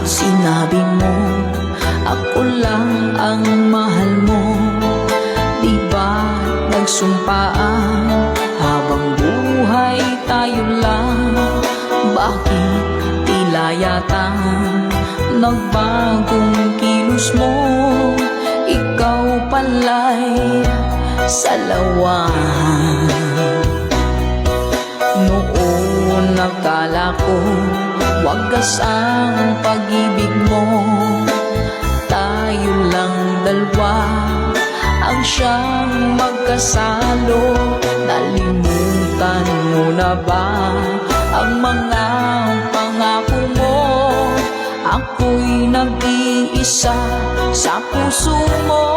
sinabi mo ako lang ang mahal mo? Di ba nagsumpaan habang buhay tayo lang? Bakit tila yata nagbagong kilos mo? Ikaw pala'y salawan. Noon nakala ko wagas ang pag-ibig mo. Tayo lang dalawa ang siyang magkasalo. Nalimutan mo na ba ang mga pangako mo? Ako'y nag-iisa sa puso mo.